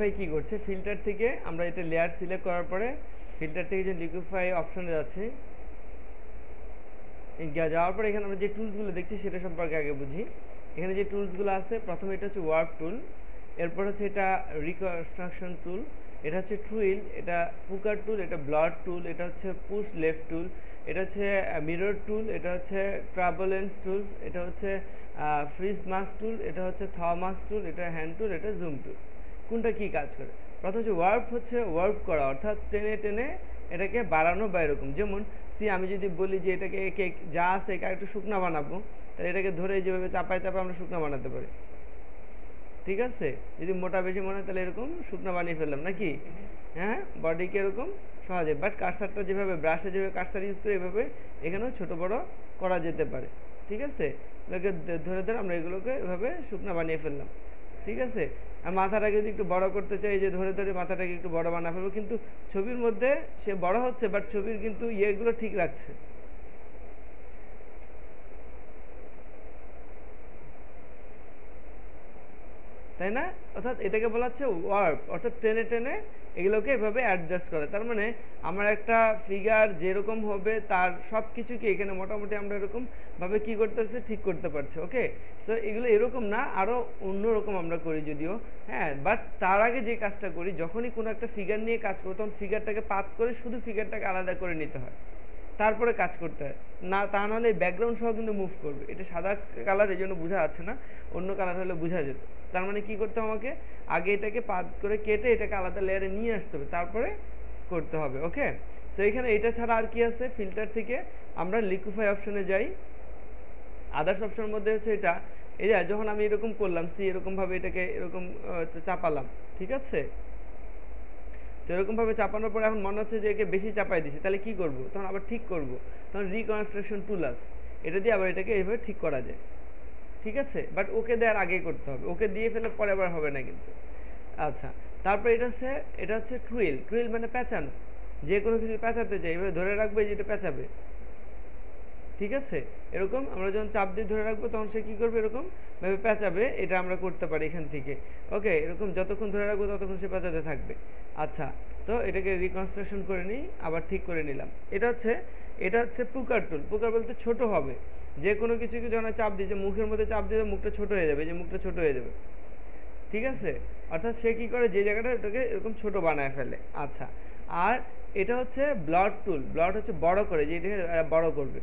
ভাই কি করছে, ফিল্টার থেকে আমরা এটা লেয়ার সিলেক্ট করার পরে ফিল্টার থেকে যে লিকুইফাই অপশনে যাচ্ছে, যাওয়ার পরে এখানে আমরা যে টুলসগুলো দেখছি সেটা সম্পর্কে আগে বুঝি। এখানে যে টুলসগুলো আছে, প্রথমে এটা হচ্ছে ওয়ার্প টুল, এরপর হচ্ছে এটা রিকনস্ট্রাকশন টুল, এটা হচ্ছে টুইল, এটা পুকার টুল, এটা ব্লাড টুল, এটা হচ্ছে পুশ লেফট টুল, এটা হচ্ছে মিরর টুল, এটা হচ্ছে ট্রাভেলেন্স টুলস, এটা হচ্ছে ফ্রিজ মাস্ক টুল, এটা হচ্ছে থ মাস্ক টুল, এটা হ্যান্ড টুল, এটা জুম টুল। কোনটা কি কাজ করে? প্রথম হচ্ছে ওয়ার্প, হচ্ছে ওয়ার্প করা, অর্থাৎ টেনে টেনে এটাকে বাড়ানো বা এরকম। যেমন আমি যদি বলি যে এটাকে একে যা আছে একে একটু শুকনা বানাবো, তাহলে এটাকে ধরে যেভাবে চাপায় চাপায় আমরা শুকনা বানাতে পারি। ঠিক আছে, যদি মোটা বেশি মনে হয় তাহলে এরকম শুকনা বানিয়ে ফেললাম নাকি, হ্যাঁ, বডিকে এরকম সহজে। বাট কারসারটা যেভাবে ব্রাশে যেভাবে কারসার ইউজ করে এভাবে এখানেও ছোট বড় করা যেতে পারে। ঠিক আছে, এগুলোকে ধরে ধরে আমরা এগুলোকে এভাবে শুকনা বানিয়ে ফেললাম। ঠিক আছে, আর মাথাটাকে যদি একটু বড় করতে চাই, যে ধরে ধরে মাথাটাকে একটু বড় বানা ফেলবো, কিন্তু ছবির মধ্যে সে বড় হচ্ছে, বাট ছবির কিন্তু ইয়েগুলো ঠিক রাখছে। তাই না? অর্থাৎ এটাকে বলা হচ্ছে ওয়ার্প, অর্থাৎ টেনে টেনে এগুলোকে এভাবে অ্যাডজাস্ট করে। তার মানে আমার একটা ফিগার যেরকম হবে তার সব কিছুকে এখানে মোটামুটি আমরা এরকমভাবে কী করতে পারছি, ঠিক করতে পারছি। ওকে, সো এগুলো এরকম না, আরও অন্যরকম আমরা করি যদিও, হ্যাঁ। বাট তার আগে যে কাজটা করি, যখনই কোনো একটা ফিগার নিয়ে কাজ করবো তখন ফিগারটাকে পাত করে শুধু ফিগারটাকে আলাদা করে নিতে হয়, তারপরে কাজ করতে হয়। না তা নাহলে ব্যাকগ্রাউন্ড সহ কিন্তু মুভ করবে। এটা সাদা কালার, এই জন্য বোঝা যাচ্ছে না, অন্য কালার হলে বোঝা যেত। তার মানে কি করতে হবে, আমাকে আগে এটাকে পাত করে কেটে এটাকে আলাদা লেয়ারে নিয়ে আসতে হবে, তারপরে করতে হবে। ওকে, সো এখানে এটা ছাড়া আর কি আছে, ফিল্টার থেকে আমরা লিকুইফাই অপশনে যাই। আদার্স অপশনের মধ্যে হচ্ছে এটা, এই যে যখন আমি এরকম করলাম, এরকমভাবে এটাকে এরকম চাপালাম, ঠিক আছে। তো এরকমভাবে চাপানোর পরে এখন মনে হচ্ছে যে একে বেশি চাপাই দিছি, তাহলে কি করব, তখন আবার ঠিক করব, তখন রিকনস্ট্রাকশন টুল আছে, এটা দিয়ে আবার এটাকে এইভাবে ঠিক করা যায়। ঠিক আছে, বাট ওকে দেওয়ার আগেই করতে হবে, ওকে দিয়ে ফেলে পরে আবার হবে না কিন্তু। আচ্ছা, তারপর এটা হচ্ছে টুইল। টুইল মানে পেঁচানো, যে কোনো কিছু পেঁচাতে চাই এভাবে ধরে রাখবে, যেটা পেঁচাবে। ঠিক আছে, এরকম আমরা যখন চাপ দিয়ে ধরে রাখবো তখন সে কী করবে, এরকম ভাবে পেঁচাবে। এটা আমরা করতে পারি এখান থেকে। ওকে, এরকম যতক্ষণ ধরে রাখবো ততক্ষণ সে পেঁচাতে থাকবে। আচ্ছা, তো এটাকে রিকনস্ট্রাকশন করে নিই, আবার ঠিক করে নিলাম। এটা হচ্ছে পুকার টুল। পুকার বলতে ছোট হবে, যে কোনো কিছুকে যখন চাপ দিই, যে মুখের মধ্যে চাপ দিয়ে মুখটা ছোট হয়ে যাবে, যে মুখটা ছোট হয়ে যাবে। ঠিক আছে, অর্থাৎ সে কী করে, যে জায়গাটা ওটাকে এরকম ছোট বানায় ফেলে। আচ্ছা, আর এটা হচ্ছে ব্লাড টুল। ব্লাড হচ্ছে বড় করে, যে এটাকে বড় করবে।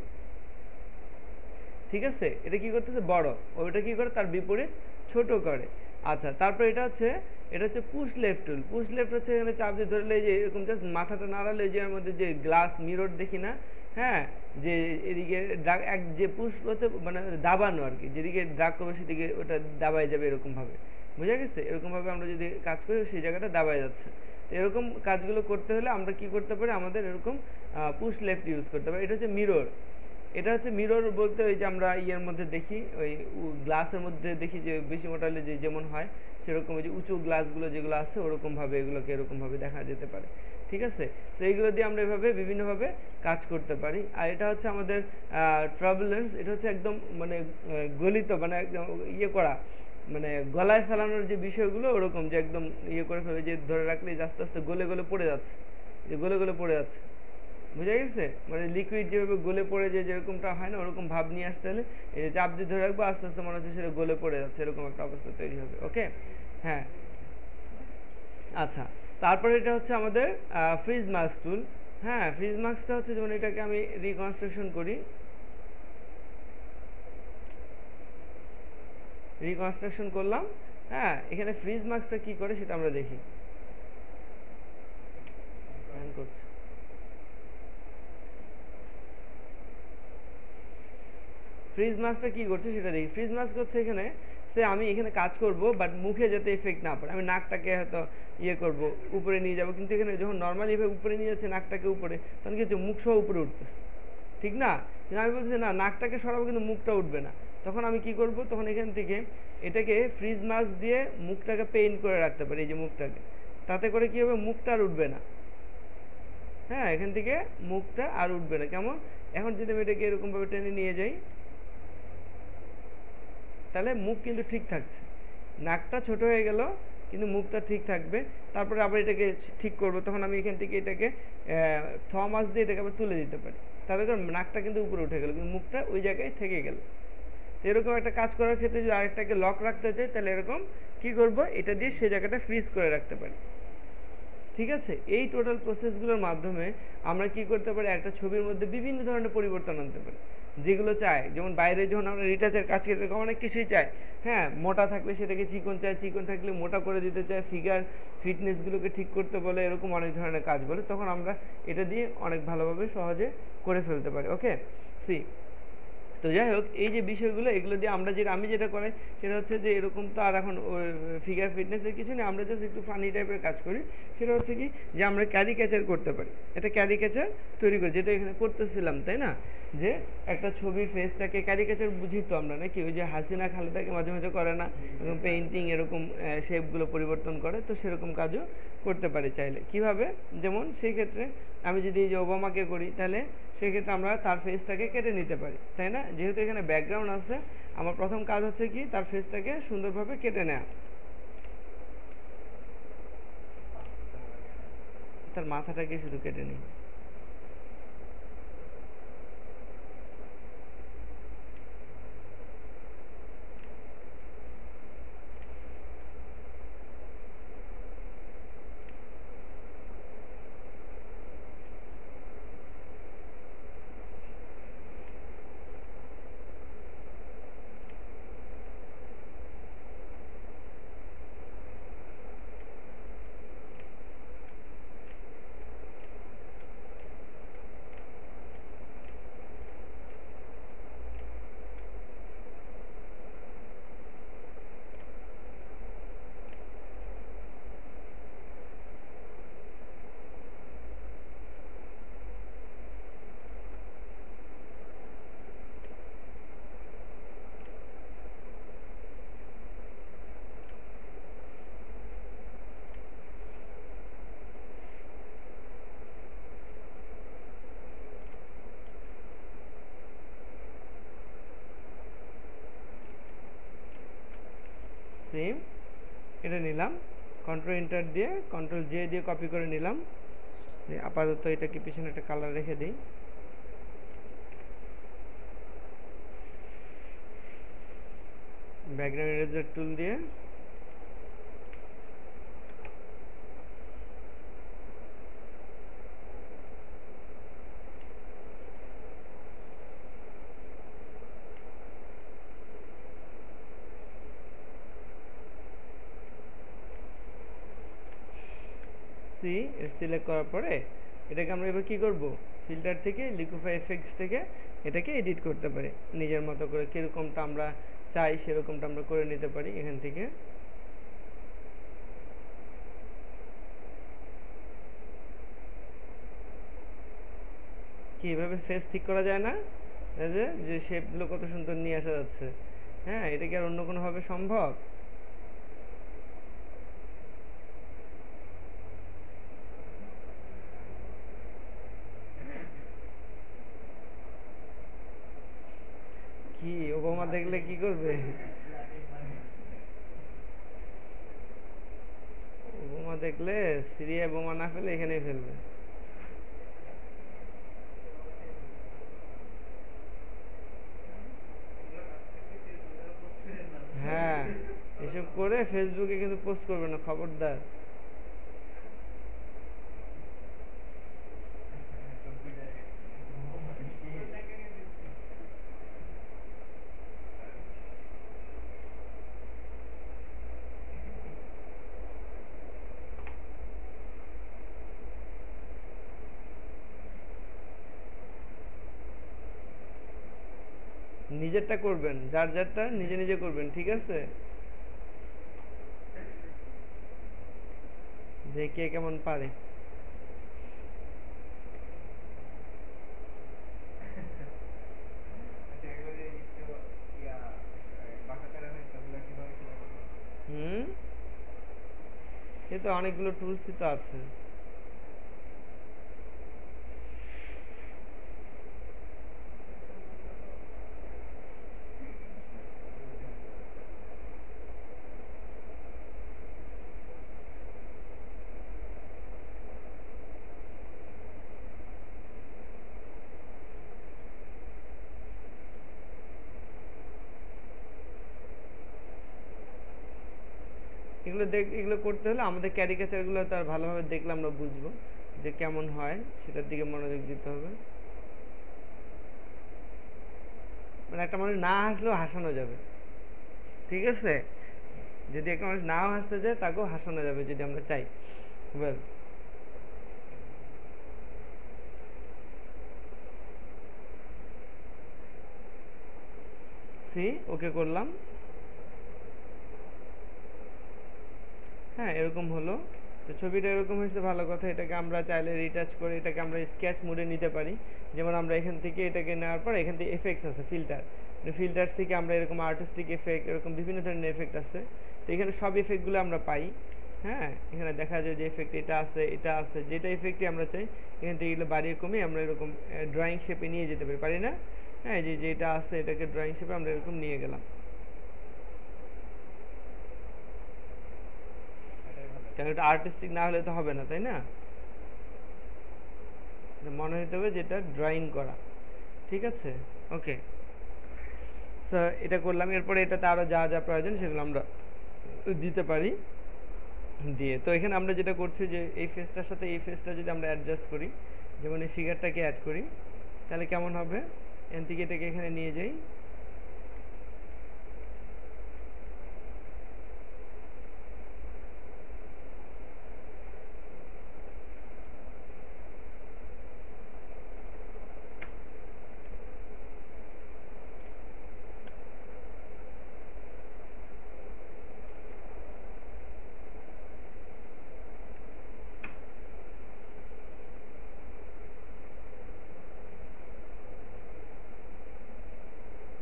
ঠিক আছে, এটা কি করতেছে, বড়, ওইটা কি করে তার বিপরীত ছোট করে। আচ্ছা, তারপর এটা হচ্ছে পুশ লেফট টুল। পুশ লেফট হচ্ছে এখানে চাপ দিয়ে ধরলে, যে এরকম জাস্ট মাথাটা নাড়ালে, যে এর মধ্যে যে গ্লাস মিরর দেখি না, হ্যাঁ, যে এদিকে এক যে পুশ হতে মানে দাবানো আর কি, যেদিকে ড্রাগ করবে সেদিকে ওটা দাবায় যাবে, এরকমভাবে। বুঝা গেছে? এরকমভাবে আমরা যদি কাজ করি সেই জায়গাটা দাবায় যাচ্ছে। তো এরকম কাজগুলো করতে হলে আমরা কি করতে পারি, আমাদের এরকম পুশ লেফট ইউজ করতে পারি। এটা হচ্ছে মিরর। এটা হচ্ছে মিরর বলতে ওই যে আমরা ইয়ের মধ্যে দেখি, ওই গ্লাসের মধ্যে দেখি যে বেশি মোটা হলে যে যেমন হয় সেরকম, ওই যে উঁচু গ্লাসগুলো যেগুলো আছে ওরকমভাবে এগুলোকে এরকমভাবে দেখা যেতে পারে। ঠিক আছে, তো এইগুলো দিয়ে আমরা এভাবে বিভিন্নভাবে কাজ করতে পারি। আর এটা হচ্ছে আমাদের ট্রাভেলেন্স। এটা হচ্ছে একদম মানে গলিত, মানে একদম ইয়ে করা, মানে গলায় ফেলানোর যে বিষয়গুলো ওরকম, যে একদম ইয়ে করে ফেলে, যে ধরে রাখলে আস্তে আস্তে গলে গলে পড়ে যাচ্ছে, যে গলে গলে পড়ে যাচ্ছে। বুঝা গেছে? মানে লিকুইড যেভাবে গলে পড়ে যায়, যেরকমটা হয় না, ওরকম ভাব নিয়ে আসতে হলে এই যে চাপ দিয়ে ধরে রাখবো, আস্তে আস্তে মনে হচ্ছে সেটা গলে পড়ে যাচ্ছে, এরকম একটা অবস্থা তৈরি হবে। ওকে, হ্যাঁ। আচ্ছা, তারপরে এটা হচ্ছে আমাদের ফ্রিজ মাস্ক টুল। হ্যাঁ, ফ্রিজ মাস্কটা হচ্ছে যেমন এটাকে আমি রিকনস্ট্রাকশন করি, রিকনস্ট্রাকশন করলাম। হ্যাঁ, এখানে ফ্রিজ মাস্কটা কি করে সেটা আমরা দেখি। করছে, ফ্রিজ মাস্কটা কী করছে সেটা দেখি। ফ্রিজ মাস্ক হচ্ছে এখানে আমি এখানে কাজ করব, বাট মুখে যাতে এফেক্ট না পড়ে, আমি নাকটাকে হয়তো ইয়ে করব, উপরে নিয়ে যাব, কিন্তু এখানে যখন নর্মালি এভাবে উপরে নিয়ে যাচ্ছে নাকটাকে উপরে, তখন কি হচ্ছে, মুখ সহ উপরে উঠতেছে, ঠিক না? কিন্তু আমি বলছি না, নাকটাকে সরাবো কিন্তু মুখটা উঠবে না। তখন আমি কি করব, তখন এখান থেকে এটাকে ফ্রিজ মাস্ক দিয়ে মুখটাকে পেইন্ট করে রাখতে পারি, এই যে মুখটাকে, তাতে করে কী হবে, মুখটা আর উঠবে না। হ্যাঁ, এখান থেকে মুখটা আর উঠবে না। কেমন, এখন যদি আমি এটাকে এরকমভাবে টেনে নিয়ে যাই, তাহলে মুখ কিন্তু ঠিক থাকছে, নাকটা ছোট হয়ে গেল কিন্তু মুখটা ঠিক থাকবে। তারপরে আবার এটাকে ঠিক করব, তখন আমি এখান থেকে এটাকে মাছ দিয়ে এটাকে আবার তুলে দিতে পারি। তাতে করে নাকটা কিন্তু উপরে উঠে গেল, কিন্তু মুখটা ওই জায়গায় থেকে গেল। তো এরকম একটা কাজ করার ক্ষেত্রে যদি আরেকটাকে লক রাখতে চাই, তাহলে এরকম কি করব, এটা দিয়ে সেই জায়গাটা ফ্রিজ করে রাখতে পারি। ঠিক আছে, এই টোটাল প্রসেসগুলোর মাধ্যমে আমরা কি করতে পারি, একটা ছবির মধ্যে বিভিন্ন ধরনের পরিবর্তন আনতে পারি যেগুলো চাই। যেমন বাইরে যখন আমরা রিটাচের কাজ করতে অনেক কিছুই চাই, হ্যাঁ, মোটা থাকলে সেটাকে চিকন চাই, চিকন থাকলে মোটা করে দিতে চাই, ফিগার ফিটনেসগুলোকে ঠিক করতে বলে, এরকম অনেক ধরনের কাজ বলে, তখন আমরা এটা দিয়ে অনেক ভালোভাবে সহজে করে ফেলতে পারি। ওকে, সি, তো যাই হোক, এই যে বিষয়গুলো, এগুলো দিয়ে আমি যেটা করি সেটা হচ্ছে যে এরকম তো আর এখন ফিগার ফিটনেসের কিছু নেই, আমরা জাস্ট একটু ফানি টাইপের কাজ করি। সেটা হচ্ছে কি, যে আমরা ক্যারিকেচার করতে পারি, এটা ক্যারিকেচার তৈরি করি, যেটা এখানে করতেছিলাম, তাই না? যে একটা ছবির ফেসটাকে ক্যারিকেচার বুঝি তো আমরা, নাকি? ওই যে হাসিনা খালেদাকে মাঝে মাঝে করে না, এরকম পেইন্টিং, এরকম শেপগুলো পরিবর্তন করে, তো সেরকম কাজও করতে পারি চাইলে। কিভাবে? যেমন সেই ক্ষেত্রে আমি যদি এই যে ওবামাকে করি, তাহলে সেক্ষেত্রে আমরা তার ফেসটাকে কেটে নিতে পারি, তাই না? যেহেতু এখানে ব্যাকগ্রাউন্ড আছে, আমার প্রথম কাজ হচ্ছে কি, তার ফেসটাকে সুন্দরভাবে কেটে নেওয়া, তার মাথাটাকে শুধু কেটে নিই। সেম, এটা নিলাম, কন্ট্রোল এন্টার দিয়ে, কন্ট্রোল জে দিয়ে কপি করে নিলাম। আপাতত এটাকে পিছনে একটা কালার রেখে দিই। ব্যাকগ্রাউন্ড ইরেজার টুল দিয়ে সিলেক্ট করার পরে এটাকে আমরা এবার কি করব, ফিল্টার থেকে, লিকুইফাই এফেক্টস থেকে এটাকে এডিট করতে পারি নিজের মতো করে। কীরকমটা আমরা চাই সেরকমটা আমরা করে নিতে পারি এখান থেকে। কি এভাবে ফেস ঠিক করা যায় না? যে শেপগুলো কত সুন্দর নিয়ে আসা যাচ্ছে। হ্যাঁ, এটা কি আর অন্য কোনোভাবে সম্ভব? কি ওবামা দেখলে কি করবে? ওবামা দেখলে সিরিয়ায় বোমা না ফেলে এখানেই ফেলবে। হ্যাঁ, এসব করে ফেসবুকে কিন্তু পোস্ট করবে না, খবরদার। নিজেরটা করবেন, যার যারটা নিজে নিজে করবেন, ঠিক আছে? দেখে কেমন পারে। হুম, এ তো অনেকগুলো টুলসই তো আছে। এগুলো করতে হলে আমাদের ক্যারিকেচারগুলো তার ভালোভাবে দেখলে আমরা বুঝবো যে কেমন হয়, সেটার দিকে মনোযোগ দিতে হবে। মানে একটা মানুষ না হাসলেও হাসানো যাবে, ঠিক আছে? যদি একটা মানুষ নাও হাসতে চায় তাকেও হাসানো যাবে যদি আমরা চাই। ওয়েল, সি ওকে করলাম। হ্যাঁ, এরকম হলো। তো ছবিটা এরকম হয়েছে, ভালো কথা। এটাকে আমরা চাইলে রিটাচ করে এটাকে আমরা স্কেচ মোডে নিতে পারি। যেমন আমরা এখান থেকে এটাকে নেওয়ার পর এখান থেকে এফেক্টস আছে, ফিল্টার, ফিল্টার থেকে আমরা এরকম আর্টিস্টিক এফেক্ট, এরকম বিভিন্ন ধরনের এফেক্ট আছে। তো এখানে সব এফেক্টগুলো আমরা পাই। হ্যাঁ, এখানে দেখা যায় যে এফেক্ট এটা আছে, এটা আছে, যেটা এফেক্টই আমরা চাই এখান থেকে এগুলো বাড়িয়ে কমিয়ে আমরা এরকম ড্রয়িং শেপে নিয়ে যেতে পারি, পারি না? হ্যাঁ, যে যেটা আছে এটাকে ড্রয়িং শেপে আমরা এরকম নিয়ে গেলাম। কারণ এটা আর্টিস্টিক না হলে তো হবে না, তাই না? মনে হতে হবে যেটা ড্রয়িং করা, ঠিক আছে? ওকে, সো এটা করলাম। এরপরে এটাতে আরও যা যা প্রয়োজন সেগুলো আমরা দিতে পারি দিয়ে। তো এখানে আমরা যেটা করছি যে এই ফেসটার সাথে এই ফেসটা যদি আমরা অ্যাডজাস্ট করি, যেমন এই ফিগারটাকে অ্যাড করি, তাহলে কেমন হবে? এখান থেকে এটাকে এখানে নিয়ে যাই।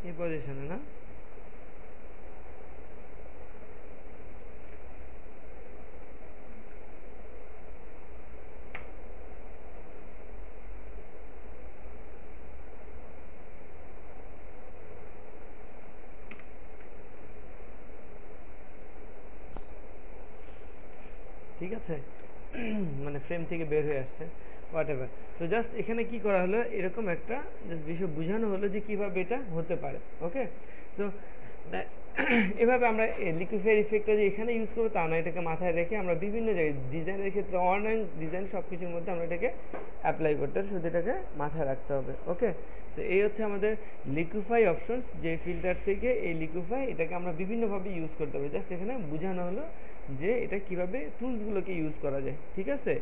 এই পজিশনে না, ঠিক আছে? মানে ফ্রেম থেকে বের হয়ে আসছে, হোয়াট এভার। তো জাস্ট এখানে কি করা হলো, এরকম একটা জাস্ট বিষয় বোঝানো হলো যে কীভাবে এটা হতে পারে। ওকে, সো এভাবে আমরা লিকুইফায়ার ইফেক্টটা যে এখানে ইউজ করবো তা না, এটাকে মাথায় রেখে আমরা বিভিন্ন জায়গায় ডিজাইনের ক্ষেত্রে, অনলাইন ডিজাইন সব কিছুর মধ্যে আমরা এটাকে অ্যাপ্লাই করতে হবে, শুধু এটাকে মাথায় রাখতে হবে। ওকে, সো এই হচ্ছে আমাদের লিকুইফাই অপশনস, যে ফিল্টার থেকে এই লিকুইফাই এটাকে আমরা বিভিন্নভাবে ইউজ করতে হবে। জাস্ট এখানে বোঝানো হলো যে এটা কিভাবে টুলসগুলোকে ইউজ করা যায়, ঠিক আছে?